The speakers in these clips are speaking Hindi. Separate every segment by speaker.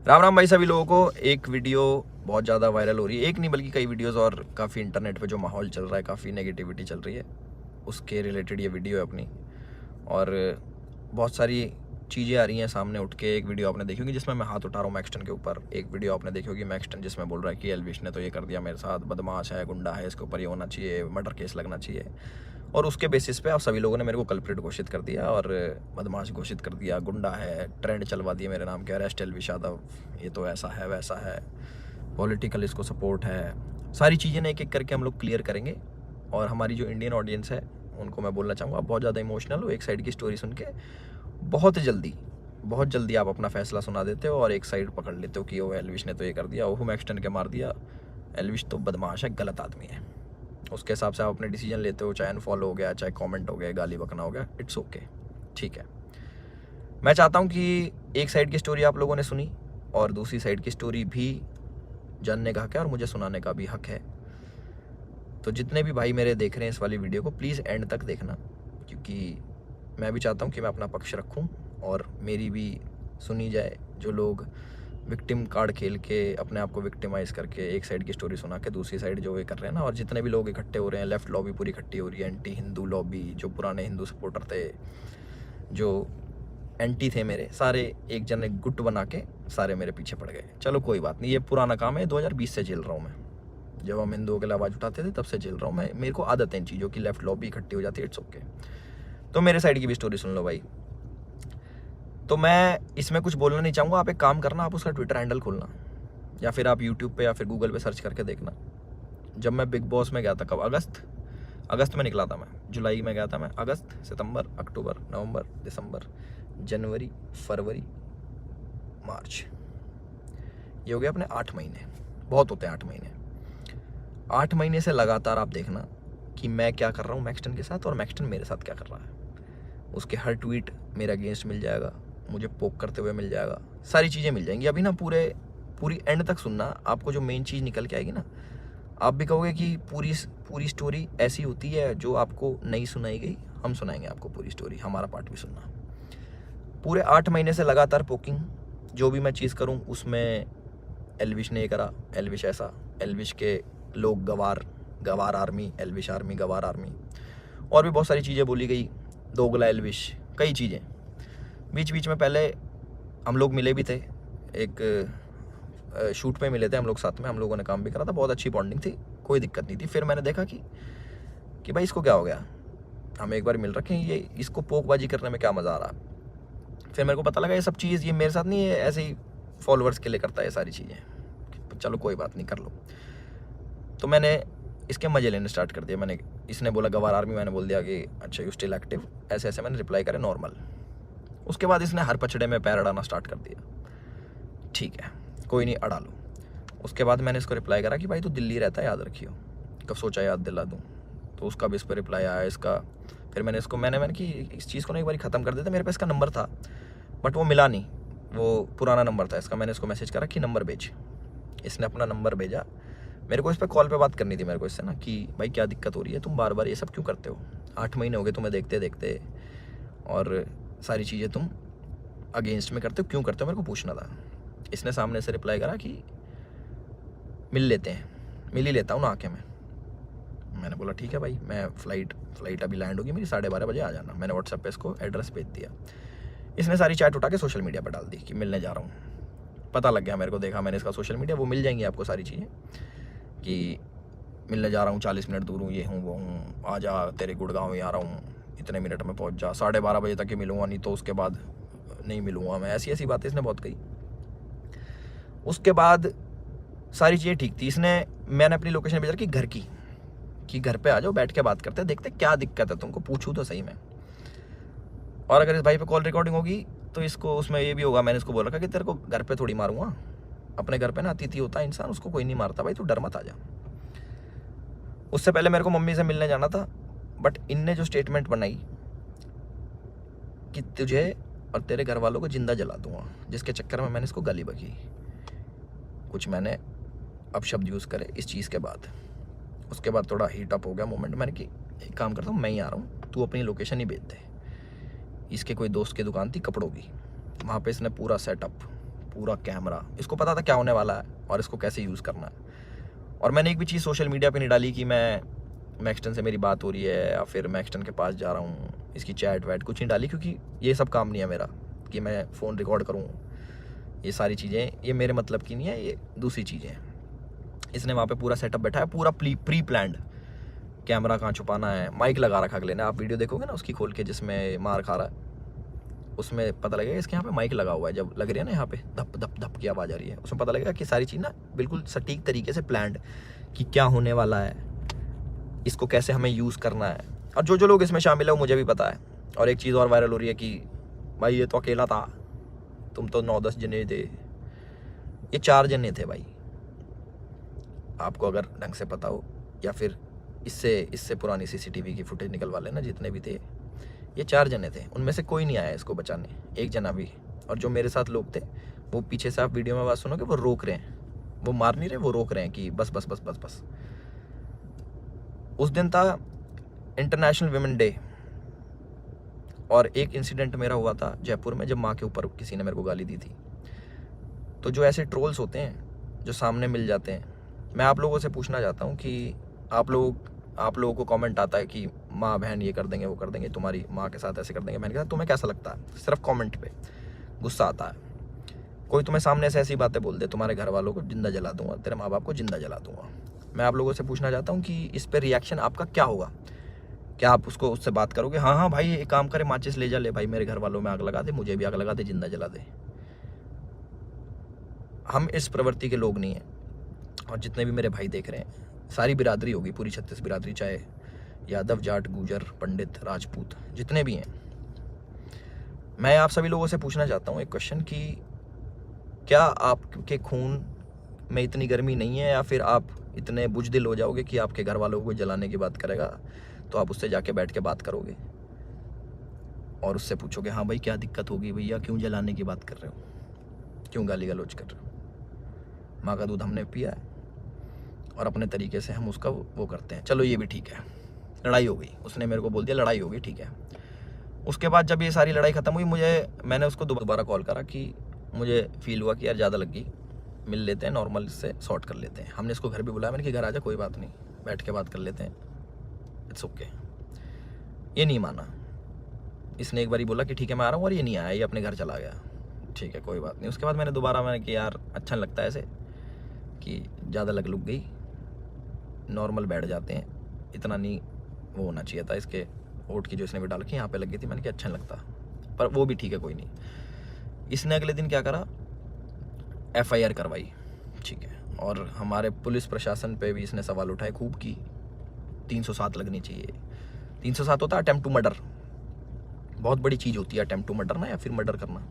Speaker 1: राम राम भाई सभी लोगों को। एक वीडियो बहुत ज़्यादा वायरल हो रही है, एक नहीं बल्कि कई वीडियोस, और काफ़ी इंटरनेट पे जो माहौल चल रहा है, काफ़ी नेगेटिविटी चल रही है, उसके रिलेटेड ये वीडियो है अपनी। और बहुत सारी चीज़ें आ रही हैं सामने उठ के। एक वीडियो आपने देखी होगी जिसमें मैं हाथ उठा रहा हूँ मैक्सटन के ऊपर। एक वीडियो आपने देखी होगी मैक्सटन जिसमें बोल रहा है कि एल्विश ने तो ये कर दिया मेरे साथ, बदमाश है, गुंडा है, इसके ऊपर ये होना चाहिए, मर्डर केस लगना चाहिए। और उसके बेसिस पे आप सभी लोगों ने मेरे को कल्प्रिट घोषित कर दिया और बदमाश घोषित कर दिया, गुंडा है, ट्रेंड चलवा दिया मेरे नाम के, अरेस्ट एल्विश यादव, ये तो ऐसा है वैसा है, पॉलिटिकल इसको सपोर्ट है। सारी चीज़ें एक एक करके हम लोग क्लियर करेंगे। और हमारी जो इंडियन ऑडियंस है उनको मैं बोलना चाहूँगा, आप बहुत ज़्यादा इमोशनल हो। एक साइड की स्टोरी सुन के बहुत जल्दी आप अपना फैसला सुना देते हो और एक साइड पकड़ लेते हो कि वो एल्विश ने तो ये कर दिया, वो मैक्सटन के मार दिया, एल्विश तो बदमाश है, गलत आदमी है। उसके हिसाब से आप अपने डिसीजन लेते हो, चाहे अनफॉलो हो गया, चाहे कमेंट हो गया, गाली बकना हो गया, इट्स ओके, ठीक है। मैं चाहता हूँ कि एक साइड की स्टोरी आप लोगों ने सुनी और दूसरी साइड की स्टोरी भी जानने का हक है और मुझे सुनाने का भी हक है। तो जितने भी भाई मेरे देख रहे हैं इस वाली वीडियो को, प्लीज़ एंड तक देखना, क्योंकि मैं भी चाहता हूँ कि मैं अपना पक्ष रखूँ और मेरी भी सुनी जाए। जो लोग विक्टिम कार्ड खेल के अपने आप को विक्टिमाइज़ करके एक साइड की स्टोरी सुना के दूसरी साइड जो ये कर रहे हैं ना, और जितने भी लोग इकट्ठे हो रहे हैं, लेफ्ट लॉबी पूरी इकट्ठी हो रही है, एंटी हिंदू लॉबी, जो पुराने हिंदू सपोर्टर थे, जो एंटी थे मेरे, सारे एक जन एक गुट बना के सारे मेरे पीछे पड़ गए। चलो कोई बात नहीं, ये पुराना काम है, 2020 से झेल रहा हूँ मैं। जब हम हिंदुओं के लिए आवाज़ उठाते थे तब से झेल रहा हूँ मैं। मेरे को आदत है इन चीज़ों की, लेफ्ट लॉबी इकट्ठी हो जाती है, इट्स ओके। तो मेरे साइड की भी स्टोरी सुन लो भाई। तो मैं इसमें कुछ बोलना नहीं चाहूँगा, आप एक काम करना, आप उसका ट्विटर हैंडल खोलना या फिर आप यूट्यूब पे या फिर गूगल पे सर्च करके देखना। जब मैं बिग बॉस में गया था, कब, अगस्त में निकला था मैं, जुलाई में गया था मैं, अगस्त, सितंबर, अक्टूबर, नवंबर, दिसंबर, जनवरी, फरवरी, मार्च, ये हो गया अपने 8 महीने। बहुत होते हैं 8 महीने। 8 महीने से लगातार आप देखना कि मैं क्या कर रहा हूँ मैक्सटन के साथ और मैक्सटन मेरे साथ क्या कर रहा है। उसके हर ट्वीट मेरे अगेंस्ट मिल जाएगा, मुझे पोक करते हुए मिल जाएगा, सारी चीज़ें मिल जाएंगी। अभी ना पूरी एंड तक सुनना, आपको जो मेन चीज़ निकल के आएगी ना, आप भी कहोगे कि पूरी स्टोरी ऐसी होती है जो आपको नहीं सुनाई गई। हम सुनाएंगे आपको पूरी स्टोरी, हमारा पार्ट भी सुनना। पूरे 8 महीने से लगातार पोकिंग, जो भी मैं चीज़ करूँ उसमें एल्विश ने ये करा, एल्विश ऐसा, एल्विश के लोग गवार आर्मी, एल्विश आर्मी, गवार आर्मी, और भी बहुत सारी चीज़ें बोली गई, दोगला एल्विश, कई चीज़ें। बीच बीच में पहले हम लोग मिले भी थे, एक शूट पे मिले थे हम लोग साथ में, हम लोगों ने काम भी करा था, बहुत अच्छी बॉन्डिंग थी, कोई दिक्कत नहीं थी। फिर मैंने देखा कि भाई इसको क्या हो गया, हम एक बार मिल रखे हैं, ये इसको पोकबाजी करने में क्या मज़ा आ रहा। फिर मेरे को पता लगा ये सब चीज़ ये मेरे साथ नहीं है, ऐसे ही फॉलोअर्स के लिए करता है ये सारी चीज़ें। चलो कोई बात नहीं, कर लो। तो मैंने इसके मज़े लेने स्टार्ट कर दिया। इसने बोला गवार आर्मी, मैंने बोल दिया कि अच्छा यू स्टिल एक्टिव, ऐसे ऐसे मैंने रिप्लाई करे नॉर्मल। उसके बाद इसने हर पचड़े में पैर अड़ाना स्टार्ट कर दिया। ठीक है, कोई नहीं, अड़ा लो। उसके बाद मैंने इसको रिप्लाई करा कि भाई तू दिल्ली रहता है, याद रखियो, कब सोचा याद दिला दूँ। तो उसका भी इस पर रिप्लाई आया इसका। फिर मैंने इसको मैंने कि इस चीज़ को ना एक बार ख़त्म कर देते। मेरे पास इसका नंबर था बट वो मिला नहीं, वो पुराना नंबर था इसका। मैंने इसको मैसेज करा कि नंबर भेज। इसने अपना नंबर भेजा। मेरे को इस पर कॉल पे बात करनी थी मेरे को इससे ना, कि भाई क्या दिक्कत हो रही है, तुम बार बार ये सब क्यों करते हो, 8 महीने हो गए तुम्हें देखते देखते, और सारी चीज़ें तुम अगेंस्ट में करते हो, क्यों करते हो, मेरे को पूछना था। इसने सामने से रिप्लाई करा कि मिल लेते हैं, मिल ही लेता हूँ ना आके मैं। मैंने बोला ठीक है भाई, मैं फ़्लाइट अभी लैंड होगी मेरी, 12:30 बजे आ जाना। मैंने व्हाट्सएप पे इसको एड्रेस भेज दिया। इसने सारी चैट उठा के सोशल मीडिया पर डाल दी कि मिलने जा रहा हूँ। पता लग गया मेरे को, देखा मैंने इसका सोशल मीडिया, वो मिल जाएंगी आपको सारी चीज़ें कि मिलने जा रहा हूँ, 40 मिनट दूर हूँ, ये हूँ वो हूँ, आ जा, तेरे गुड़गांव ही आ रहा हूँ, इतने मिनट में पहुँच जा, 12:30 बजे तक ही मिलूँगा, नहीं तो उसके बाद नहीं मिलूँगा मैं। ऐसी ऐसी बातें इसने बहुत कही। उसके बाद सारी चीज़ें ठीक थी। मैंने अपनी लोकेशन भेजा कि घर की, कि घर पे आ जाओ, बैठ के बात करते हैं, देखते क्या दिक्कत है तुमको, पूछूँ तो सही में। और अगर इस भाई पे कॉल रिकॉर्डिंग होगी तो इसको उसमें ये भी होगा, मैंने इसको बोल रखा कि तेरे को घर पे थोड़ी मारूंगा, अपने घर पे ना अतिथि होता है इंसान, उसको कोई नहीं मारता भाई, तू डर मत आ जा। उससे पहले मेरे को मम्मी से मिलने जाना था, बट इनने जो स्टेटमेंट बनाई कि तुझे और तेरे घर वालों को जिंदा जला दूंगा, जिसके चक्कर में मैंने इसको गाली बकी, कुछ मैंने अपशब्द यूज़ करे इस चीज़ के बाद। उसके बाद थोड़ा हीट अप हो गया मोमेंट। मैंने कि एक काम करता हूँ, मैं ही आ रहा हूँ, तू अपनी लोकेशन ही भेज दे। इसके कोई दोस्त की दुकान थी कपड़ों की, वहाँ पे इसने पूरा सेटअप, पूरा कैमरा, इसको पता था क्या होने वाला है और इसको कैसे यूज़ करना है। और मैंने एक भी चीज़ सोशल मीडिया पे नहीं डाली कि मैं मैक्सटन से मेरी बात हो रही है या फिर मैक्सटन के पास जा रहा हूँ, इसकी चैट वैट कुछ नहीं डाली, क्योंकि ये सब काम नहीं है मेरा कि मैं फ़ोन रिकॉर्ड करूँ। ये सारी चीज़ें ये मेरे मतलब की नहीं है, ये दूसरी चीज़ें हैं। इसने वहाँ पे पूरा सेटअप बैठा है, पूरा प्री प्लान्ड, कैमरा कहाँ छुपाना है, माइक लगा रखा अगले ने। आप वीडियो देखोगे ना उसकी खोल के जिसमें मार खा रहा है, उसमें पता लगेगा इसके यहाँ पे माइक लगा हुआ है। जब लग रही है ना यहाँ पे धप धप धप की आवाज़ आ रही है, उसमें पता लगेगा कि सारी चीज़ ना बिल्कुल सटीक तरीके से प्लान्ड, कि क्या होने वाला है, इसको कैसे हमें यूज़ करना है। और जो जो लोग इसमें शामिल है वो मुझे भी पता है। और एक चीज़ और वायरल हो रही है कि भाई ये तो अकेला था, तुम तो 9-10 जने थे। ये 4 जने थे भाई, आपको अगर ढंग से पता हो, या फिर इससे पुरानी CCTV की फुटेज निकलवा लेना, जितने भी थे ये 4 जने थे। उनमें से कोई नहीं आया इसको बचाने, एक जना भी। और जो मेरे साथ लोग थे वो पीछे से, आप वीडियो में बात सुनोगे, वो रोक रहे हैं, वो मार नहीं रहे, वो रोक रहे हैं कि बस बस बस बस बस। उस दिन था इंटरनेशनल विमेन डे, और एक इंसिडेंट मेरा हुआ था जयपुर में, जब माँ के ऊपर किसी ने मेरे को गाली दी थी। तो जो ऐसे ट्रोल्स होते हैं जो सामने मिल जाते हैं, मैं आप लोगों से पूछना चाहता हूँ कि आप लोगों को कमेंट आता है कि माँ बहन ये कर देंगे वो कर देंगे, तुम्हारी माँ के साथ ऐसे कर देंगे। मैंने कहा तुम्हें कैसा लगता है? सिर्फ कमेंट पे गुस्सा आता है। कोई तुम्हें सामने से ऐसी बातें बोल दे, तुम्हारे घर वालों को जिंदा जला दूंगा, तेरे माँ बाप को जिंदा जला दूंगा। मैं आप लोगों से पूछना चाहता हूँ कि इस पर रिएक्शन आपका क्या होगा? क्या आप उससे बात करोगे, हाँ हाँ भाई एक काम करे, माचिस ले जा, ले भाई मेरे घर वालों में आग लगा दे, मुझे भी आग लगा दे, जिंदा जला दे? हम इस प्रवृत्ति के लोग नहीं हैं। और जितने भी मेरे भाई देख रहे हैं, सारी बिरादरी होगी, पूरी 36 बिरादरी, चाहे यादव, जाट, गुजर, पंडित, राजपूत, जितने भी हैं, मैं आप सभी लोगों से पूछना चाहता हूँ एक क्वेश्चन कि क्या आपके खून में इतनी गर्मी नहीं है, या फिर आप इतने बुजदिल हो जाओगे कि आपके घर वालों को जलाने की बात करेगा तो आप उससे जाके बैठ के बात करोगे और उससे पूछोगे, हाँ भाई क्या दिक्कत होगी भैया, क्यों जलाने की बात कर रहे हो, क्यों गाली गलौज कर रहे हो? माँ का दूध हमने पिया है और अपने तरीके से हम उसका वो करते हैं। चलो ये भी ठीक है, लड़ाई हो गई, उसने मेरे को बोल दिया लड़ाई हो गई, ठीक है। उसके बाद जब ये सारी लड़ाई ख़त्म हुई, मैंने उसको दोबारा कॉल करा कि मुझे फील हुआ कि यार ज़्यादा लग गई, मिल लेते हैं, नॉर्मल इससे सॉर्ट कर लेते हैं। हमने इसको घर भी बुलाया, मैंने कि घर आ जा, कोई बात नहीं, बैठ के बात कर लेते हैं, इट्स ओके। ये नहीं माना, इसने एक बार बोला कि ठीक है मैं आ रहा हूँ, और ये नहीं आया, ये अपने घर चला गया। ठीक है कोई बात नहीं। उसके बाद मैंने कि यार अच्छा नहीं लगता ऐसे कि ज़्यादा लग लुक गई, नॉर्मल बैठ जाते हैं, इतना नहीं वो होना चाहिए था। इसके ओट की जो इसने भी डाल के यहाँ पे लग गई थी, मैंने कहा अच्छा नहीं लगता, पर वो भी ठीक है कोई नहीं। इसने अगले दिन क्या करा, FIR करवाई, ठीक है। और हमारे पुलिस प्रशासन पे भी इसने सवाल उठाए खूब की 307 लगनी चाहिए। 307 होता है अटेम्प्ट टू मर्डर, बहुत बड़ी चीज़ होती है अटेम्प्ट टू मर्डर ना, या फिर मर्डर करना।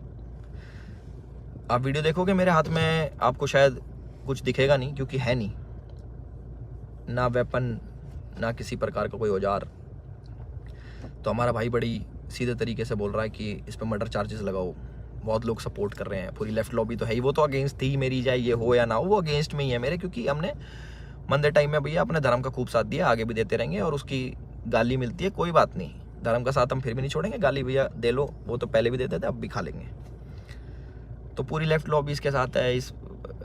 Speaker 1: आप वीडियो देखोगे मेरे हाथ में, आपको शायद कुछ दिखेगा नहीं, क्योंकि है नहीं ना वेपन, ना किसी प्रकार का कोई औजार। तो हमारा भाई बड़ी सीधे तरीके से बोल रहा है कि इस पर मर्डर चार्जेस लगाओ। बहुत लोग सपोर्ट कर रहे हैं, पूरी लेफ्ट लॉबी तो है ही, वो तो अगेंस्ट थी मेरी, चाहे ये हो या ना हो, वो अगेंस्ट में ही है मेरे, क्योंकि हमने मंदे टाइम में भैया अपने धर्म का खूब साथ दिया, आगे भी देते रहेंगे। और उसकी गाली मिलती है, कोई बात नहीं, धर्म का साथ हम फिर भी नहीं छोड़ेंगे, गाली भैया दे लो, वो तो पहले भी देते थे, अब भी खा लेंगे। तो पूरी लेफ्ट लॉबी इसके साथ है। इस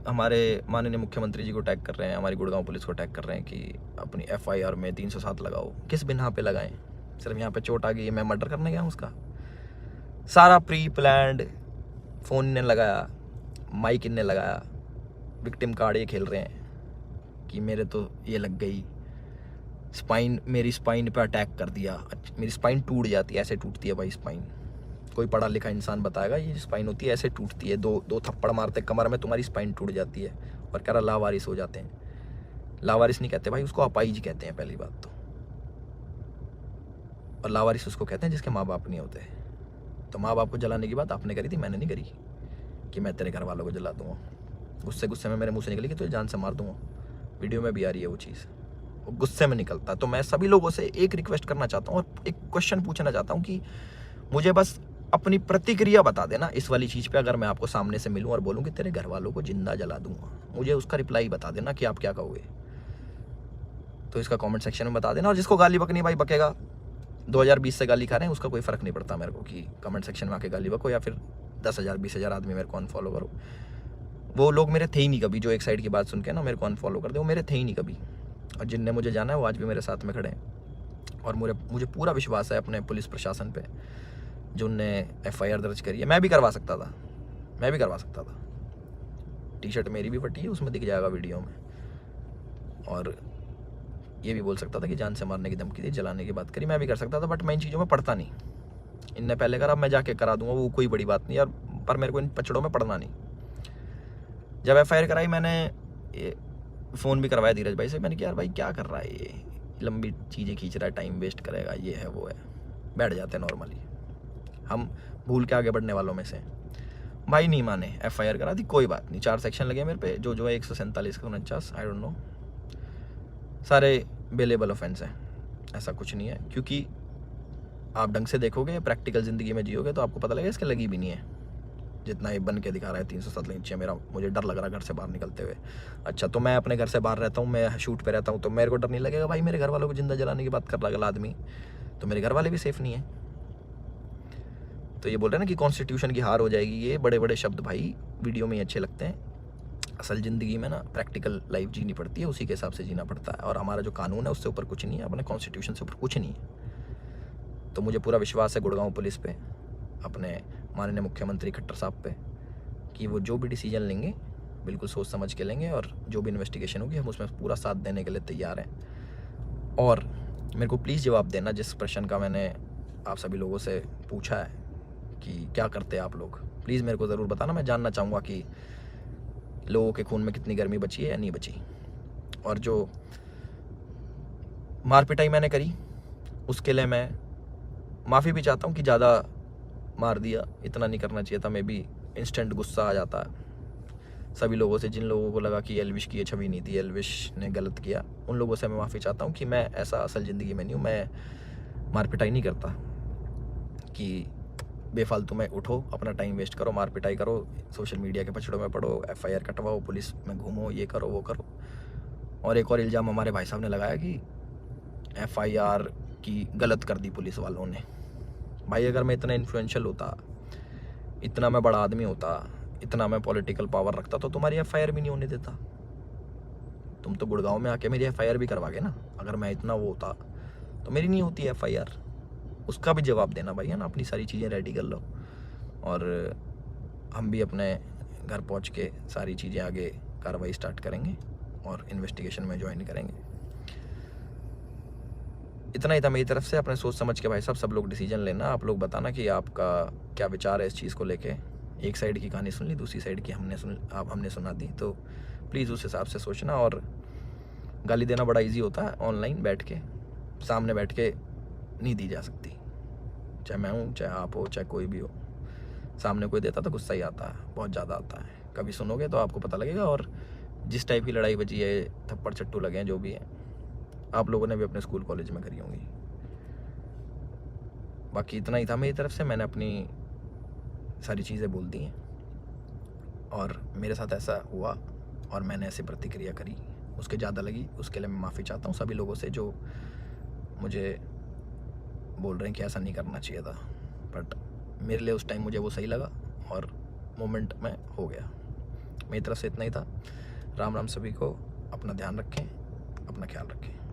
Speaker 1: हमारे माननीय मुख्यमंत्री जी को टैग कर रहे हैं, हमारी गुड़गांव पुलिस को टैग कर रहे हैं कि अपनी FIR में 307 लगाओ। किस बिना पे लगाएं? सिर्फ यहाँ पे चोट आ गई, मैं मर्डर करने गया हूँ उसका? सारा प्री प्लान्ड, फ़ोन इनने लगाया, माइक इनने लगाया, विक्टिम कार्ड ये खेल रहे हैं कि मेरे तो ये लग गई, स्पाइन, मेरी स्पाइन पे अटैक कर दिया, मेरी स्पाइन टूट जाती है, ऐसे टूटती है भाई स्पाइन। कोई पढ़ा लिखा इंसान बताएगा ये स्पाइन होती है, ऐसे टूटती है, दो थप्पड़ मारते कमर में, तुम्हारी स्पाइन टूट जाती है। और कह रहा लावारिस हो जाते हैं। लावारिस नहीं कहते भाई, उसको अपाइज कहते हैं पहली बात तो। और लावारिस उसको कहते हैं जिसके माँ बाप नहीं होते। तो माँ बाप को जलाने की बात आपने करी थी, मैंने नहीं करी कि मैं तेरे घर वालों को जला दूँगा। गुस्से में मेरे मुँह से निकली कि तुझे जान से मार दूँगा। वीडियो में भी आ रही है वो चीज़, वो गुस्से में निकलता। तो मैं सभी लोगों से एक रिक्वेस्ट करना चाहता हूँ और एक क्वेश्चन पूछना चाहता हूँ कि मुझे बस अपनी प्रतिक्रिया बता देना इस वाली चीज़ पे। अगर मैं आपको सामने से मिलूं और बोलूं कि तेरे घर वालों को जिंदा जला दूंगा, मुझे उसका रिप्लाई बता देना कि आप क्या कहोगे। तो इसका कमेंट सेक्शन में बता देना। और जिसको गाली बकनी भाई बकेगा, 2020 से गाली खा रहे हैं, उसका कोई फ़र्क नहीं पड़ता मेरे को कि कमेंट सेक्शन में आके गाली बको या फिर 10,000 20,000 आदमी मेरे को अनफॉलो करो, वो लोग मेरे थे ही नहीं कभी। जो एक साइड की बात सुन के ना मेरे को अनफॉलो कर दे, वो मेरे थे ही नहीं कभी। और जिनने मुझे जाना है वो आज भी मेरे साथ में खड़े हैं। और मुझे पूरा विश्वास है अपने पुलिस प्रशासन पे, जो उनने FIR दर्ज करी है। मैं भी करवा सकता था। टी शर्ट मेरी भी फटी है, उसमें दिख जाएगा वीडियो में। और ये भी बोल सकता था कि जान से मारने की धमकी दी, जलाने की बात करी, मैं भी कर सकता था। बट मैं इन चीज़ों में पढ़ता नहीं। इनने पहले करा, मैं जाके करा दूंगा, वो कोई बड़ी बात नहीं यार। पर मेरे को इन पचड़ों में पढ़ना नहीं। जब FIR कराई, मैंने फ़ोन भी करवाया धीरज भाई से। मैंने कहा यार भाई क्या कर रहा है ये, लंबी चीज़ें खींच रहा है, टाइम वेस्ट करेगा, ये है वो है। बैठ जाते हैं नॉर्मली, हम भूल के आगे बढ़ने वालों में से। भाई नहीं माने, FIR करा दी, कोई बात नहीं। 4 सेक्शन लगे मेरे पे, जो है 147 का 49, आई डोंट नो, सारे बेलेबल ऑफेंस हैं। ऐसा कुछ नहीं है, क्योंकि आप ढंग से देखोगे, प्रैक्टिकल ज़िंदगी में जियोगे तो आपको पता लगेगा इसके लगी भी नहीं है। जितना ये बन के दिखा रहा है 307 नीचे, मुझे डर लग रहा है घर से बाहर निकलते हुए। अच्छा, तो मैं अपने घर से बाहर रहता हूँ, मैं शूट पे रहता हूँ, तो मेरे को डर नहीं लगेगा भाई मेरे घर वालों को जिंदा जलाने की बात कर रहा है आदमी, तो मेरे घर वाले भी सेफ नहीं है। तो ये बोल रहे हैं ना कि कॉन्स्टिट्यूशन की हार हो जाएगी, ये बड़े बड़े शब्द भाई वीडियो में ही अच्छे लगते हैं। असल ज़िंदगी में ना प्रैक्टिकल लाइफ जीनी पड़ती है, उसी के हिसाब से जीना पड़ता है। और हमारा जो कानून है उससे ऊपर कुछ नहीं है, अपने कॉन्स्टिट्यूशन से ऊपर कुछ नहीं है। तो मुझे पूरा विश्वास है गुड़गांव पुलिस पे, अपने माननीय मुख्यमंत्री खट्टर साहब पे, कि वो जो भी डिसीजन लेंगे बिल्कुल सोच समझ के लेंगे। और जो भी इन्वेस्टिगेशन होगी हम उसमें पूरा साथ देने के लिए तैयार हैं। और मेरे को प्लीज़ जवाब देना जिस प्रश्न का मैंने आप सभी लोगों से पूछा है कि क्या करते हैं आप लोग, प्लीज़ मेरे को ज़रूर बताना। मैं जानना चाहूँगा कि लोगों के खून में कितनी गर्मी बची है या नहीं बची। और जो मार पिटाई मैंने करी उसके लिए मैं माफ़ी भी चाहता हूँ कि ज़्यादा मार दिया, इतना नहीं करना चाहिए था। मैं भी इंस्टेंट गुस्सा आ जाता है सभी लोगों से, जिन लोगों को लगा कि एल्विश की ये छवि नहीं थी, एल्विश ने गलत किया, उन लोगों से मैं माफ़ी चाहता हूँ कि मैं ऐसा असल ज़िंदगी में नहीं हूँ। मैं मार पिटाई नहीं करता कि बेफालतू में उठो, अपना टाइम वेस्ट करो, मार पिटाई करो, सोशल मीडिया के पछड़ों में पड़ो, FIR कटवाओ, पुलिस में घूमो, ये करो वो करो। और एक और इल्ज़ाम हमारे भाई साहब ने लगाया कि FIR की गलत कर दी पुलिस वालों ने। भाई अगर मैं इतना इन्फ्लुएंशियल होता, इतना मैं बड़ा आदमी होता, इतना मैं पॉलिटिकल पावर रखता, तो तुम्हारी FIR भी नहीं होने देता। तुम तो गुड़गांव में आके मेरी FIR भी करवागे ना। अगर मैं इतना वो होता तो मेरी नहीं होती FIR। उसका भी जवाब देना भाई, है ना। अपनी सारी चीज़ें रेडी कर लो और हम भी अपने घर पहुंच के सारी चीज़ें आगे कार्रवाई स्टार्ट करेंगे और इन्वेस्टिगेशन में ज्वाइन करेंगे। इतना ही था मेरी तरफ से। अपने सोच समझ के भाई साहब सब लोग डिसीजन लेना। आप लोग बताना कि आपका क्या विचार है इस चीज़ को लेके। एक साइड की कहानी सुन ली, दूसरी साइड की हमने सुना दी, तो प्लीज़ उस हिसाब से सोचना। और गाली देना बड़ा इजी होता है, ऑनलाइन बैठ के, सामने बैठ के नहीं दी जा सकती। चाहे मैं हूँ, चाहे आप हो, चाहे कोई भी हो, सामने कोई देता तो गुस्सा ही आता है, बहुत ज़्यादा आता है। कभी सुनोगे तो आपको पता लगेगा। और जिस टाइप की लड़ाई बची है, थप्पड़ चट्टू लगे हैं, जो भी है, आप लोगों ने भी अपने स्कूल कॉलेज में करी होंगी। बाकी इतना ही था मेरी तरफ से। मैंने अपनी सारी चीज़ें बोल दी हैं और मेरे साथ ऐसा हुआ और मैंने ऐसी प्रतिक्रिया करी, उसके ज़्यादा लगी, उसके लिए मैं माफ़ी चाहता हूँ सभी लोगों से जो मुझे बोल रहे हैं कि ऐसा नहीं करना चाहिए था। बट मेरे लिए उस टाइम मुझे वो सही लगा और मोमेंट में हो गया। मेरी तरफ से इतना ही था। राम राम सभी को। अपना ध्यान रखें, अपना ख्याल रखें।